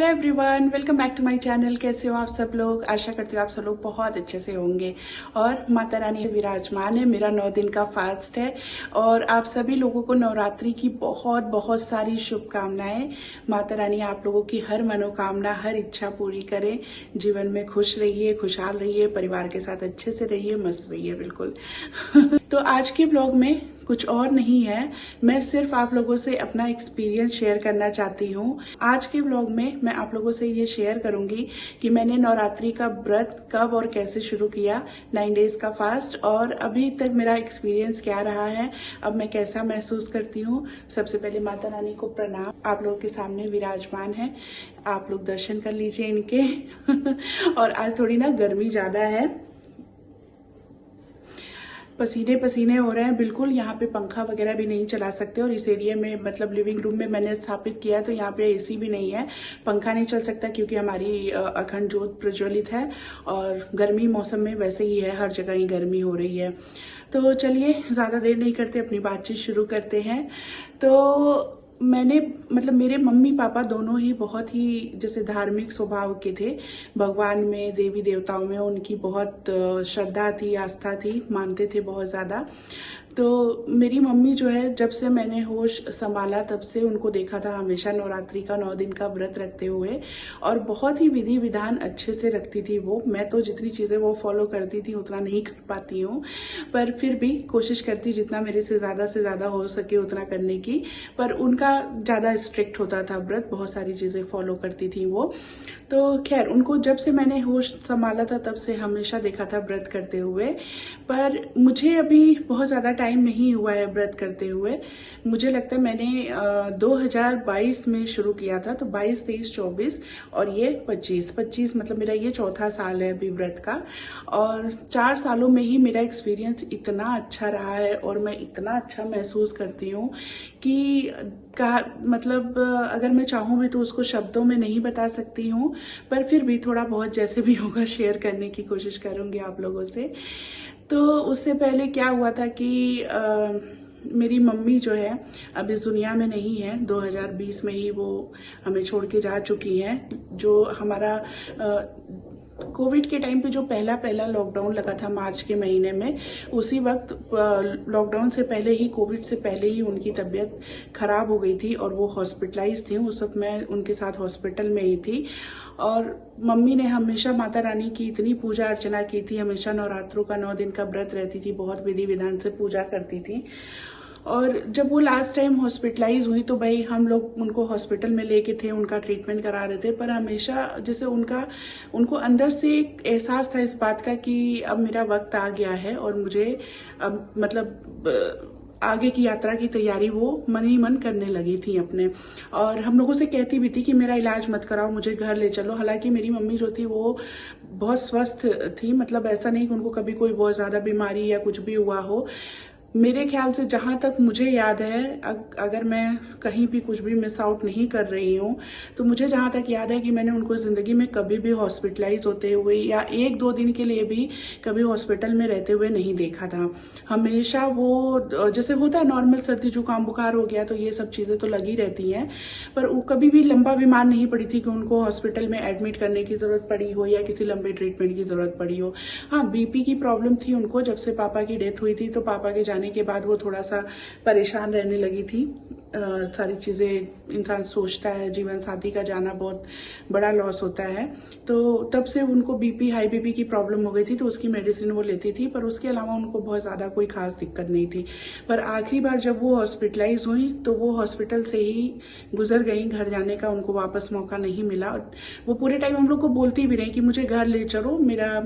Hello everyone, welcome back to my channel. कैसे हो आप सब लोग? आशा करती हूँ आप सब लोग बहुत अच्छे से होंगे। और माता रानी विराजमान है। मेरा 9 दिन का फास्ट है और आप सभी लोगों को नवरात्रि की बहुत बहुत सारी शुभकामनाएं। माता रानी आप लोगों की हर मनोकामना, हर इच्छा पूरी करें। जीवन में खुश रहिए, खुशहाल रहिए, परिवार के साथ अच्छे से रहिए, मस्त रहिए बिल्कुल। तो आज के ब्लॉग में कुछ और नहीं है, मैं सिर्फ आप लोगों से अपना एक्सपीरियंस शेयर करना चाहती हूँ। आज के ब्लॉग में मैं आप लोगों से ये शेयर करूंगी कि मैंने नवरात्रि का व्रत कब और कैसे शुरू किया, 9 डेज का फास्ट, और अभी तक मेरा एक्सपीरियंस क्या रहा है, अब मैं कैसा महसूस करती हूँ। सबसे पहले माता रानी को प्रणाम। आप लोगों के सामने विराजमान है, आप लोग दर्शन कर लीजिए इनके। और आज थोड़ी ना गर्मी ज्यादा है, पसीने पसीने हो रहे हैं बिल्कुल। यहाँ पे पंखा वगैरह भी नहीं चला सकते, और इस एरिया में मतलब लिविंग रूम में मैंने स्थापित किया है तो यहाँ पे एसी भी नहीं है, पंखा नहीं चल सकता क्योंकि हमारी अखंड ज्योत प्रज्वलित है। और गर्मी मौसम में वैसे ही है, हर जगह ही गर्मी हो रही है। तो चलिए ज़्यादा देर नहीं करते, अपनी बातचीत शुरू करते हैं। तो मैंने मतलब मेरे मम्मी पापा दोनों ही बहुत ही जैसे धार्मिक स्वभाव के थे। भगवान में, देवी देवताओं में उनकी बहुत श्रद्धा थी, आस्था थी, मानते थे बहुत ज़्यादा। तो मेरी मम्मी जो है, जब से मैंने होश संभाला तब से उनको देखा था हमेशा नवरात्रि का 9 दिन का व्रत रखते हुए, और बहुत ही विधि विधान अच्छे से रखती थी वो। मैं तो जितनी चीज़ें वो फॉलो करती थी उतना नहीं कर पाती हूँ, पर फिर भी कोशिश करती जितना मेरे से ज़्यादा हो सके उतना करने की। पर उनका ज़्यादा स्ट्रिक्ट होता था व्रत, बहुत सारी चीज़ें फॉलो करती थी वो। तो खैर, उनको जब से मैंने होश संभाला था तब से हमेशा देखा था व्रत करते हुए। पर मुझे अभी बहुत ज़्यादा टाइम नहीं हुआ है व्रत करते हुए। मुझे लगता है मैंने 2022 में शुरू किया था, तो 22, 23, 24 और ये 25 मतलब मेरा ये चौथा साल है अभी व्रत का। और 4 सालों में ही मेरा एक्सपीरियंस इतना अच्छा रहा है और मैं इतना अच्छा महसूस करती हूँ कि मतलब अगर मैं चाहूँ भी तो उसको शब्दों में नहीं बता सकती हूँ, पर फिर भी थोड़ा बहुत जैसे भी होगा शेयर करने की कोशिश करूँगी आप लोगों से। तो उससे पहले क्या हुआ था कि मेरी मम्मी जो है अब इस दुनिया में नहीं है, 2020 में ही वो हमें छोड़ के जा चुकी हैं। जो हमारा कोविड के टाइम पे जो पहला लॉकडाउन लगा था मार्च के महीने में, उसी वक्त लॉकडाउन से पहले ही, कोविड से पहले ही उनकी तबीयत खराब हो गई थी और वो हॉस्पिटलाइज थी। उस वक्त मैं उनके साथ हॉस्पिटल में ही थी। और मम्मी ने हमेशा माता रानी की इतनी पूजा अर्चना की थी, हमेशा नवरात्रों का 9 दिन का व्रत रहती थी, बहुत विधि विधान से पूजा करती थी। और जब वो लास्ट टाइम हॉस्पिटलाइज हुई तो भाई हम लोग उनको हॉस्पिटल में लेके थे, उनका ट्रीटमेंट करा रहे थे। पर हमेशा जैसे उनको अंदर से एक एहसास था इस बात का कि अब मेरा वक्त आ गया है और मुझे अब मतलब आगे की यात्रा की तैयारी वो मन ही मन करने लगी थी अपने। और हम लोगों से कहती भी थी कि मेरा इलाज मत कराओ, मुझे घर ले चलो। हालांकि मेरी मम्मी जो थी वो बहुत स्वस्थ थी, मतलब ऐसा नहीं कि उनको कभी कोई बहुत ज़्यादा बीमारी या कुछ भी हुआ हो। मेरे ख्याल से जहाँ तक मुझे याद है, अगर मैं कहीं भी कुछ भी मिस आउट नहीं कर रही हूँ, तो मुझे जहाँ तक याद है कि मैंने उनको ज़िंदगी में कभी भी हॉस्पिटलाइज होते हुए या 1-2 दिन के लिए भी कभी हॉस्पिटल में रहते हुए नहीं देखा था। हमेशा वो जैसे होता है नॉर्मल सर्दी जुकाम बुखार हो गया तो ये सब चीज़ें तो लगी रहती हैं, पर वो कभी भी लंबा बीमार नहीं पड़ी थी कि उनको हॉस्पिटल में एडमिट करने की ज़रूरत पड़ी हो या किसी लंबे ट्रीटमेंट की ज़रूरत पड़ी हो। हाँ, बीपी की प्रॉब्लम थी उनको, जब से पापा की डेथ हुई थी तो पापा के जाने के बाद वो थोड़ा सा परेशान रहने लगी थी। सारी चीज़ें इंसान सोचता है, जीवन साथी का जाना बहुत बड़ा लॉस होता है। तो तब से उनको हाई बीपी की प्रॉब्लम हो गई थी, तो उसकी मेडिसिन वो लेती थी, पर उसके अलावा उनको बहुत ज़्यादा कोई खास दिक्कत नहीं थी। पर आखिरी बार जब वो हॉस्पिटलाइज हुई तो वो हॉस्पिटल से ही गुजर गई, घर जाने का उनको वापस मौका नहीं मिला। वो पूरे टाइम हम लोग को बोलती भी रही कि मुझे घर ले चलो, मेरा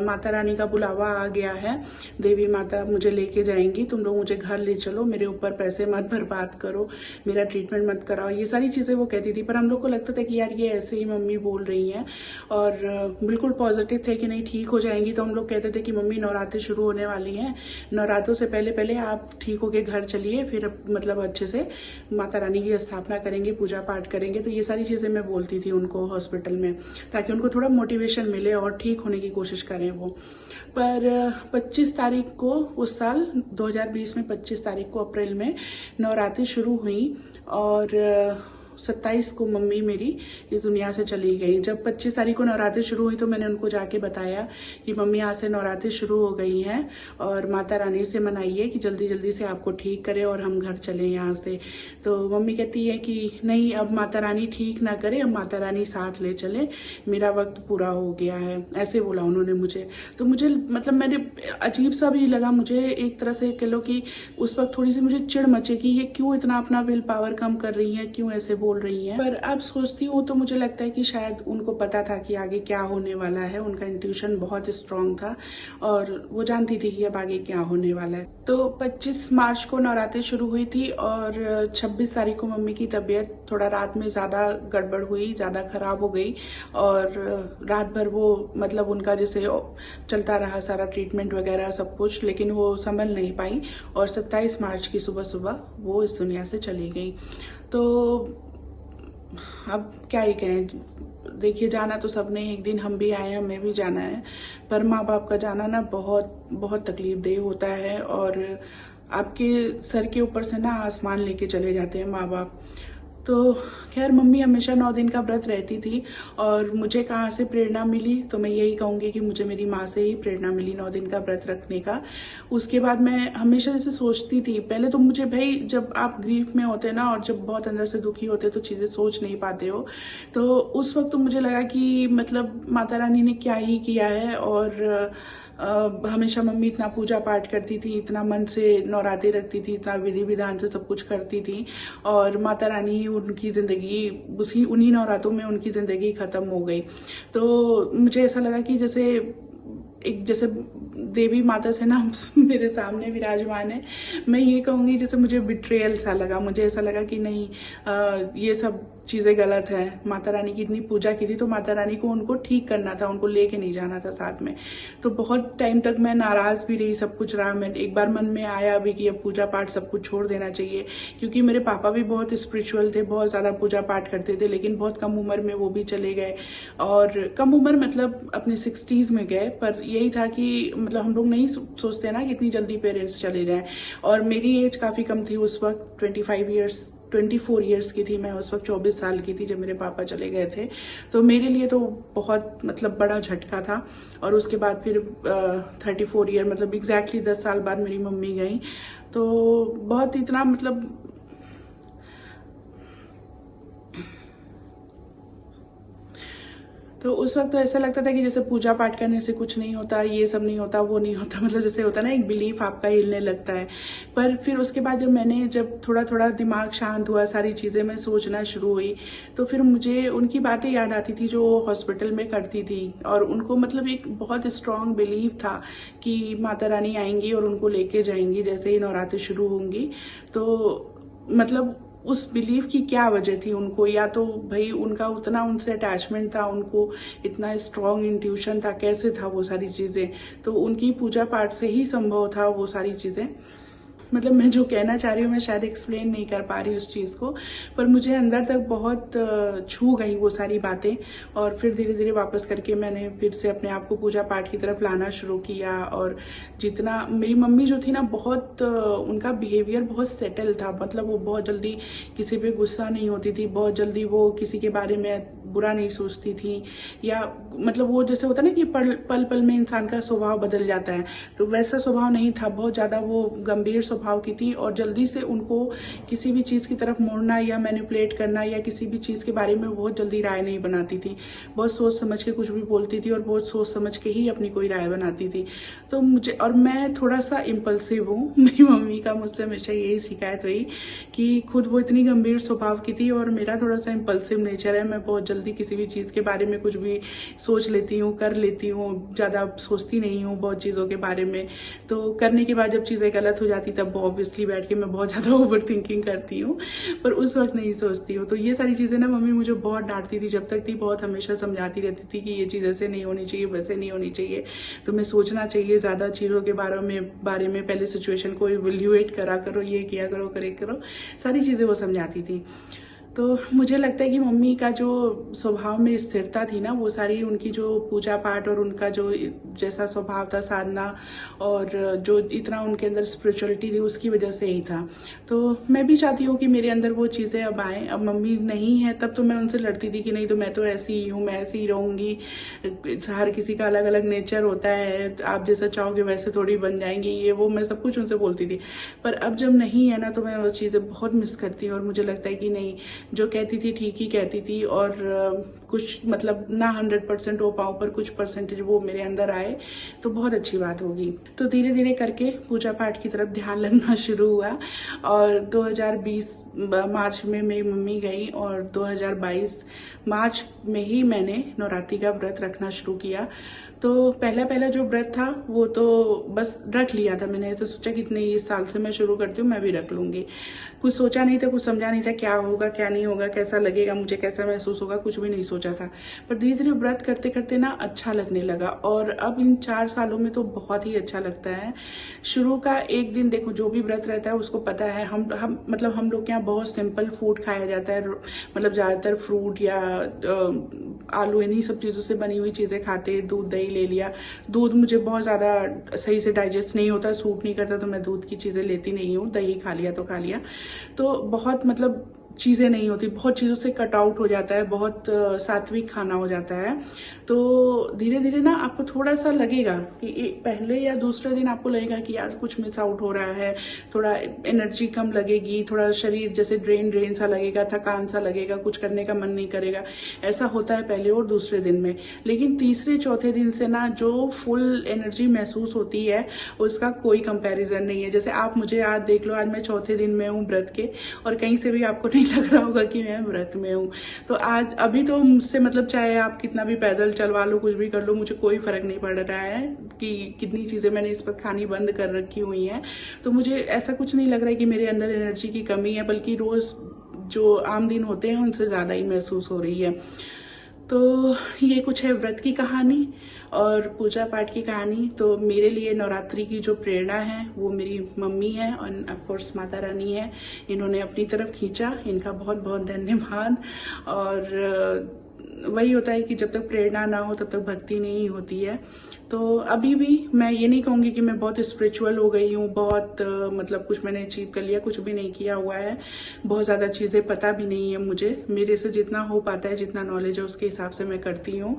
माता रानी का बुलावा आ गया है, देवी माता मुझे लेके जाएंगी, तुम लोग मुझे घर ले चलो, मेरे ऊपर पैसे मत बर्बाद करो, मेरा ट्रीटमेंट मत कराओ, ये सारी चीज़ें वो कहती थी। पर हम लोग को लगता था कि यार ये ऐसे ही मम्मी बोल रही हैं, और बिल्कुल पॉजिटिव थे कि नहीं ठीक हो जाएंगी। तो हम लोग कहते थे कि मम्मी नवरात्रि शुरू होने वाली हैं, नवरात्रों से पहले पहले आप ठीक होके घर चलिए, फिर मतलब अच्छे से माता रानी की स्थापना करेंगे, पूजा पाठ करेंगे। तो ये सारी चीज़ें मैं बोलती थी उनको हॉस्पिटल में, ताकि उनको थोड़ा मोटिवेशन मिले और ठीक होने की कोशिश करें वो। पर 25 तारीख को उस साल 2020 में 25 तारीख को अप्रैल में नवरात्रि शुरू हुई, और 27 को मम्मी मेरी इस दुनिया से चली गई। जब 25 तारीख को नवरात्रि शुरू हुई तो मैंने उनको जाके बताया कि मम्मी यहाँ से नवरात्रि शुरू हो गई हैं और माता रानी से मनाइए कि जल्दी जल्दी से आपको ठीक करे और हम घर चलें यहाँ से। तो मम्मी कहती है कि नहीं, अब माता रानी ठीक ना करे, अब माता रानी साथ ले चले, मेरा वक्त पूरा हो गया है, ऐसे बोला उन्होंने मुझे। तो मुझे मतलब मैंने अजीब सा भी लगा मुझे, एक तरह से कह लो कि उस वक्त थोड़ी सी मुझे चिढ़ मचे कि ये क्यों इतना अपना विल पावर कम कर रही है, क्यों ऐसे बोल रही है। पर अब सोचती हूँ तो मुझे लगता है कि शायद उनको पता था कि आगे क्या होने वाला है, उनका इंट्यूशन बहुत स्ट्रांग था और वो जानती थी कि अब आगे क्या होने वाला है। तो 25 मार्च को नवरात्रि शुरू हुई थी और 26 तारीख को मम्मी की तबीयत थोड़ा रात में ज़्यादा गड़बड़ हुई, ज़्यादा खराब हो गई और रात भर वो मतलब उनका जैसे चलता रहा सारा ट्रीटमेंट वगैरह सब कुछ, लेकिन वो संभल नहीं पाई और 27 मार्च की सुबह सुबह वो इस दुनिया से चली गई। तो अब क्या ही कहें, देखिए जाना तो सबने, एक दिन हम भी आए हैं, हमें भी जाना है, पर माँ बाप का जाना ना बहुत बहुत तकलीफ देह होता है और आपके सर के ऊपर से ना आसमान लेके चले जाते हैं माँ बाप। तो खैर मम्मी हमेशा 9 दिन का व्रत रहती थी और मुझे कहाँ से प्रेरणा मिली, तो मैं यही कहूँगी कि मुझे मेरी माँ से ही प्रेरणा मिली 9 दिन का व्रत रखने का। उसके बाद मैं हमेशा जैसे सोचती थी, पहले तो मुझे भाई जब आप ग्रीफ में होते ना और जब बहुत अंदर से दुखी होते तो चीज़ें सोच नहीं पाते हो, तो उस वक्त तो मुझे लगा कि मतलब माता रानी ने क्या ही किया है। और हमेशा मम्मी इतना पूजा पाठ करती थी, इतना मन से नवरात्रि रखती थी, इतना विधि विधान से सब कुछ करती थी और माता रानी उनकी ज़िंदगी उन्हीं नवरात्रों में उनकी ज़िंदगी ख़त्म हो गई। तो मुझे ऐसा लगा कि जैसे देवी माता से ना मेरे सामने विराजमान है। मैं ये कहूँगी जैसे मुझे बिट्रेयल सा लगा, मुझे ऐसा लगा कि नहीं ये सब चीज़ें गलत है। माता रानी की इतनी पूजा की थी तो माता रानी को उनको ठीक करना था, उनको लेके नहीं जाना था साथ में। तो बहुत टाइम तक मैं नाराज़ भी रही, सब कुछ रहा। मैं एक बार मन में आया भी कि अब पूजा पाठ सब कुछ छोड़ देना चाहिए, क्योंकि मेरे पापा भी बहुत स्पिरिचुअल थे, बहुत ज़्यादा पूजा पाठ करते थे, लेकिन बहुत कम उम्र में वो भी चले गए। और कम उम्र मतलब अपने 60s में गए। पर यही था कि मतलब हम लोग नहीं सोचते ना कि इतनी जल्दी पेरेंट्स चले जाएं। और मेरी एज काफ़ी कम थी उस वक्त, 24 ईयर्स की थी मैं उस वक्त, 24 साल की थी जब मेरे पापा चले गए थे। तो मेरे लिए तो बहुत मतलब बड़ा झटका था। और उसके बाद फिर 34 ईयर मतलब एग्जैक्टली 10 साल बाद मेरी मम्मी गई। तो बहुत इतना मतलब तो उस वक्त तो ऐसा लगता था कि जैसे पूजा पाठ करने से कुछ नहीं होता, ये सब नहीं होता, वो नहीं होता, मतलब जैसे होता ना एक बिलीफ आपका हिलने लगता है। पर फिर उसके बाद जब थोड़ा थोड़ा दिमाग शांत हुआ, सारी चीज़ें मैं सोचना शुरू हुई, तो फिर मुझे उनकी बातें याद आती थी जो हॉस्पिटल में करती थी। और उनको मतलब एक बहुत स्ट्रांग बिलीव था कि माता रानी आएंगी और उनको लेके जाएंगी जैसे ही नवरात्रि शुरू होंगी। तो मतलब उस बिलीफ की क्या वजह थी उनको, या तो भाई उनका उतना उनसे अटैचमेंट था, उनको इतना स्ट्रॉन्ग इंट्यूशन था, कैसे था वो सारी चीज़ें। तो उनकी पूजा पाठ से ही संभव था वो सारी चीज़ें। मतलब मैं जो कहना चाह रही हूँ मैं शायद एक्सप्लेन नहीं कर पा रही उस चीज़ को, पर मुझे अंदर तक बहुत छू गई वो सारी बातें। और फिर धीरे धीरे वापस करके मैंने फिर से अपने आप को पूजा पाठ की तरफ लाना शुरू किया। और जितना मेरी मम्मी जो थी ना, बहुत उनका बिहेवियर बहुत सेटल था, मतलब वो बहुत जल्दी किसी पे गुस्सा नहीं होती थी, बहुत जल्दी वो किसी के बारे में बुरा नहीं सोचती थी, या मतलब वो जैसे होता ना कि पल पल में इंसान का स्वभाव बदल जाता है, तो वैसा स्वभाव नहीं था। बहुत ज़्यादा वो गंभीर स्वभाव की थी और जल्दी से उनको किसी भी चीज़ की तरफ मोड़ना या मैनिपुलेट करना या किसी भी चीज़ के बारे में बहुत जल्दी राय नहीं बनाती थी। बहुत सोच समझ के कुछ भी बोलती थी और बहुत सोच समझ के ही अपनी कोई राय बनाती थी। तो मुझे, और मैं थोड़ा सा इम्पल्सिव हूँ, मेरी मम्मी का मुझसे हमेशा यही शिकायत रही कि खुद वो इतनी गंभीर स्वभाव की थी और मेरा थोड़ा सा इम्पल्सिव नेचर है। मैं बहुत जल्दी किसी भी चीज़ के बारे में कुछ भी सोच लेती हूँ, कर लेती हूँ, ज़्यादा सोचती नहीं हूँ बहुत चीज़ों के बारे में। तो करने के बाद जब चीज़ें गलत हो जाती तब ऑब्वियसली बैठ के मैं बहुत ज़्यादा ओवर थिंकिंग करती हूँ, पर उस वक्त नहीं सोचती हूँ। तो ये सारी चीज़ें ना मम्मी मुझे बहुत डांटती थी जब तक थी, बहुत हमेशा समझाती रहती थी कि ये चीज़ ऐसे नहीं होनी चाहिए, वैसे नहीं होनी चाहिए, तुम्हें सोचना चाहिए ज़्यादा चीज़ों के बारे में पहले सिचुएशन को इवैल्यूएट करा करो, ये किया करो, करे करो, सारी चीज़ें वो समझाती थी। तो मुझे लगता है कि मम्मी का जो स्वभाव में स्थिरता थी ना, वो सारी उनकी जो पूजा पाठ और उनका जो जैसा स्वभाव था, साधना, और जो इतना उनके अंदर स्पिरिचुअलिटी थी, उसकी वजह से ही था। तो मैं भी चाहती हूँ कि मेरे अंदर वो चीज़ें अब आएँ। अब मम्मी नहीं है तब तो मैं उनसे लड़ती थी कि नहीं तो मैं तो ऐसी ही हूँ, मैं ऐसी ही रहूँगी, हर किसी का अलग अलग नेचर होता है, आप जैसा चाहोगे वैसे थोड़ी बन जाएंगी, ये वो मैं सब कुछ उनसे बोलती थी। पर अब जब नहीं है ना, तो मैं वो चीज़ें बहुत मिस करती हूँ, और मुझे लगता है कि नहीं, जो कहती थी ठीक ही कहती थी, और कुछ मतलब ना 100% हो पाऊँ, पर कुछ परसेंटेज वो मेरे अंदर आए तो बहुत अच्छी बात होगी। तो धीरे धीरे करके पूजा पाठ की तरफ ध्यान लगना शुरू हुआ, और 2020 मार्च में मेरी मम्मी गई, और 2022 मार्च में ही मैंने नवरात्रि का व्रत रखना शुरू किया। तो पहला पहला जो व्रत था वो तो बस रख लिया था मैंने, ऐसे सोचा कि इतने इस साल से मैं शुरू करती हूँ, मैं भी रख लूँगी। कुछ सोचा नहीं था, कुछ समझा नहीं था क्या होगा क्या नहीं होगा, कैसा लगेगा मुझे, कैसा महसूस होगा, कुछ भी नहीं सोचा था। पर धीरे धीरे व्रत करते करते ना अच्छा लगने लगा, और अब इन 4 सालों में तो बहुत ही अच्छा लगता है। शुरू का एक दिन देखो, जो भी व्रत रहता है उसको पता है, हम लोग के यहाँ बहुत सिंपल फूड खाया जाता है, मतलब ज़्यादातर फ्रूट या आलू, इन्हीं सब चीज़ों से बनी हुई चीज़ें खाते हैं। दूध दही ले लिया, दूध मुझे बहुत ज़्यादा सही से डाइजेस्ट नहीं होता, सूट नहीं करता, तो मैं दूध की चीज़ें लेती नहीं हूँ। दही खा लिया तो खा लिया, तो बहुत मतलब चीज़ें नहीं होती, बहुत चीज़ों से कट आउट हो जाता है, बहुत सात्विक खाना हो जाता है। तो धीरे धीरे ना आपको थोड़ा सा लगेगा कि पहले या दूसरे दिन आपको लगेगा कि यार कुछ मिस आउट हो रहा है, थोड़ा एनर्जी कम लगेगी, थोड़ा शरीर जैसे ड्रेन सा लगेगा, थकान सा लगेगा, कुछ करने का मन नहीं करेगा। ऐसा होता है पहले और दूसरे दिन में, लेकिन तीसरे चौथे दिन से ना जो फुल एनर्जी महसूस होती है उसका कोई कंपैरिजन नहीं है। जैसे आप मुझे आज देख लो, आज मैं चौथे दिन में हूँ व्रत के, और कहीं से भी आपको नहीं लग रहा होगा कि मैं व्रत में हूँ। तो आज अभी तो मुझसे मतलब चाहे आप कितना भी पैदल चलवा लो, कुछ भी कर लो, मुझे कोई फर्क नहीं पड़ रहा है कि कितनी चीजें मैंने इस वक्त खानी बंद कर रखी हुई हैं। तो मुझे ऐसा कुछ नहीं लग रहा है कि मेरे अंदर एनर्जी की कमी है, बल्कि रोज जो आम दिन होते हैं उनसे ज्यादा ही महसूस हो रही है। तो ये कुछ है व्रत की कहानी और पूजा पाठ की कहानी। तो मेरे लिए नवरात्रि की जो प्रेरणा है वो मेरी मम्मी है, और ऑफ कोर्स माता रानी है। इन्होंने अपनी तरफ खींचा, इनका बहुत बहुत धन्यवाद। और वही होता है कि जब तक प्रेरणा ना हो तब तक भक्ति नहीं होती है। तो अभी भी मैं ये नहीं कहूँगी कि मैं बहुत स्पिरिचुअल हो गई हूँ, बहुत मतलब कुछ मैंने अचीव कर लिया, कुछ भी नहीं किया हुआ है। बहुत ज़्यादा चीज़ें पता भी नहीं है मुझे, मेरे से जितना हो पाता है, जितना नॉलेज है उसके हिसाब से मैं करती हूँ।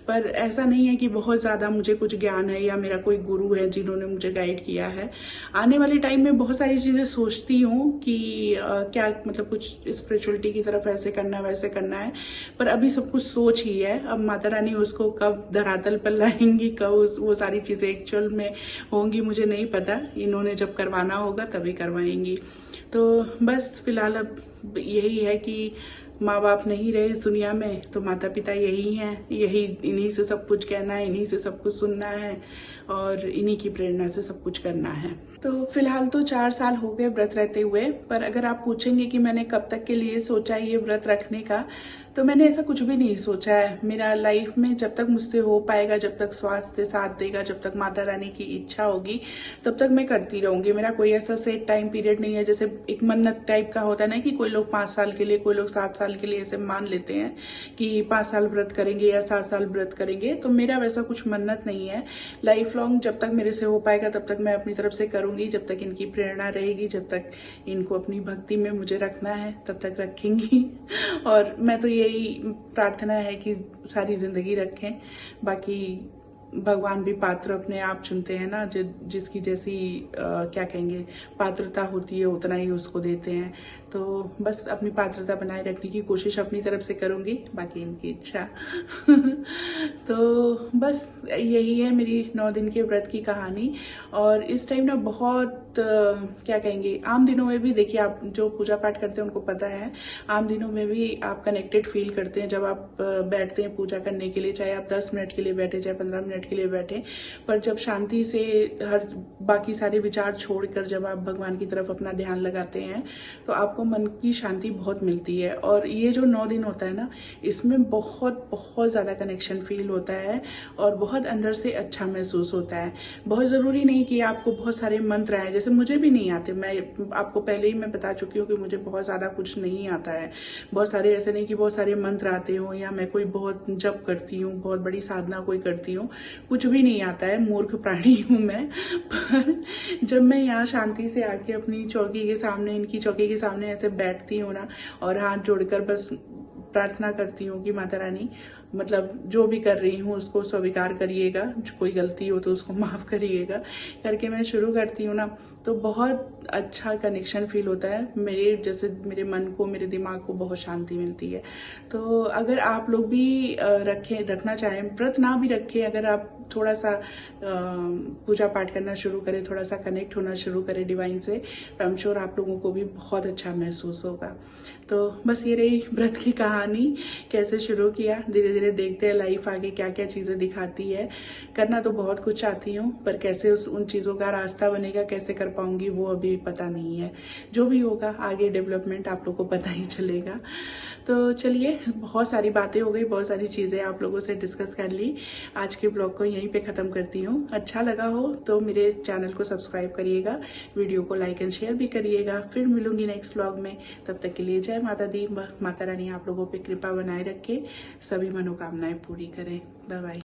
पर ऐसा नहीं है कि बहुत ज़्यादा मुझे कुछ ज्ञान है या मेरा कोई गुरु है जिन्होंने मुझे गाइड किया है। आने वाले टाइम में बहुत सारी चीज़ें सोचती हूँ कि क्या मतलब कुछ स्पिरिचुअलिटी की तरफ ऐसे करना है वैसे करना है, पर अभी सब कुछ सोच ही है। अब माता रानी उसको कब धरातल पर लाएंगी, कब वो सारी चीजें एक्चुअल में होंगी मुझे नहीं पता। इन्होंने जब करवाना होगा तभी करवाएंगी। तो बस फिलहाल अब यही है कि माँ बाप नहीं रहे इस दुनिया में तो माता पिता यही हैं, यही इन्हीं से सब कुछ कहना है, इन्हीं से सब कुछ सुनना है, और इन्हीं की प्रेरणा से सब कुछ करना है। तो फिलहाल तो 4 साल हो गए व्रत रहते हुए, पर अगर आप पूछेंगे कि मैंने कब तक के लिए सोचा ये व्रत रखने का, तो मैंने ऐसा कुछ भी नहीं सोचा है। मेरा लाइफ में जब तक मुझसे हो पाएगा, जब तक स्वास्थ्य साथ देगा, जब तक माता रानी की इच्छा होगी, तब तक मैं करती रहूंगी। मेरा कोई ऐसा सेट टाइम पीरियड नहीं है। जैसे एक मन्नत टाइप का होता है ना कि कोई लोग 5 साल के लिए, कोई लोग 7 साल के लिए ऐसे मान लेते हैं कि 5 साल व्रत करेंगे या 7 साल व्रत करेंगे। तो मेरा वैसा कुछ मन्नत नहीं है। लाइफ लॉन्ग जब तक मेरे से हो पाएगा तब तक मैं अपनी तरफ से करूंगी, जब तक इनकी प्रेरणा रहेगी, जब तक इनको अपनी भक्ति में मुझे रखना है तब तक रखेंगी। और मैं तो यही प्रार्थना है कि सारी जिंदगी रखें। बाकी भगवान भी पात्र अपने आप चुनते हैं ना, जिसकी जैसी क्या कहेंगे पात्रता होती है उतना ही उसको देते हैं। तो बस अपनी पात्रता बनाए रखने की कोशिश अपनी तरफ से करूंगी, बाकी इनकी इच्छा। तो बस यही है मेरी 9 दिन के व्रत की कहानी। और इस टाइम ना बहुत क्या कहेंगे, आम दिनों में भी देखिए, आप जो पूजा पाठ करते हैं उनको पता है, आम दिनों में भी आप कनेक्टेड फील करते हैं जब आप बैठते हैं पूजा करने के लिए। चाहे आप 10 मिनट के लिए बैठे, चाहे 15 मिनट के लिए बैठे, पर जब शांति से हर बाकी सारे विचार छोड़कर जब आप भगवान की तरफ अपना ध्यान लगाते हैं तो आपको आपको मन की शांति बहुत मिलती है। और ये जो 9 दिन होता है ना, इसमें बहुत बहुत ज़्यादा कनेक्शन फील होता है और बहुत अंदर से अच्छा महसूस होता है। बहुत ज़रूरी नहीं कि आपको बहुत सारे मंत्र आए, जैसे मुझे भी नहीं आते, मैं आपको पहले ही मैं बता चुकी हूँ कि मुझे बहुत ज़्यादा कुछ नहीं आता है। बहुत सारे ऐसे नहीं कि बहुत सारे मंत्र आते हों या मैं कोई बहुत जप करती हूँ, बहुत बड़ी साधना कोई करती हूँ, कुछ भी नहीं आता है, मूर्ख प्राणी हूँ मैं। पर जब मैं यहाँ शांति से आके अपनी चौकी के सामने, इनकी चौकी के सामने ऐसे बैठती हूँ ना और हाथ जोड़कर बस प्रार्थना करती हूँ कि माता रानी, मतलब जो भी कर रही हूँ उसको स्वीकार करिएगा, जो कोई गलती हो तो उसको माफ़ करिएगा करके मैं शुरू करती हूँ ना, तो बहुत अच्छा कनेक्शन फील होता है मेरे, जैसे मेरे मन को, मेरे दिमाग को बहुत शांति मिलती है। तो अगर आप लोग भी रखना चाहें, व्रत ना भी रखें, अगर आप थोड़ा सा पूजा पाठ करना शुरू करें, थोड़ा सा कनेक्ट होना शुरू करें डिवाइन से, तो आई एम श्योर आप लोगों को भी बहुत अच्छा महसूस होगा। तो बस ये रही व्रत की कहानी, कैसे शुरू किया, धीरे धीरे देखते हैं लाइफ आगे क्या क्या चीज़ें दिखाती है। करना तो बहुत कुछ चाहती हूँ, पर कैसे उन चीज़ों का रास्ता बनेगा, कैसे कर पाऊंगी वो अभी पता नहीं है। जो भी होगा आगे डेवलपमेंट आप लोग को पता ही चलेगा। तो चलिए, बहुत सारी बातें हो गई, बहुत सारी चीज़ें आप लोगों से डिस्कस कर ली। आज के ब्लॉग को यहीं पे ख़त्म करती हूँ। अच्छा लगा हो तो मेरे चैनल को सब्सक्राइब करिएगा, वीडियो को लाइक एंड शेयर भी करिएगा। फिर मिलूंगी नेक्स्ट ब्लॉग में, तब तक के लिए जय माता दी। माता रानी आप लोगों पे कृपा बनाए रखे, सभी मनोकामनाएं पूरी करें। Bye bye.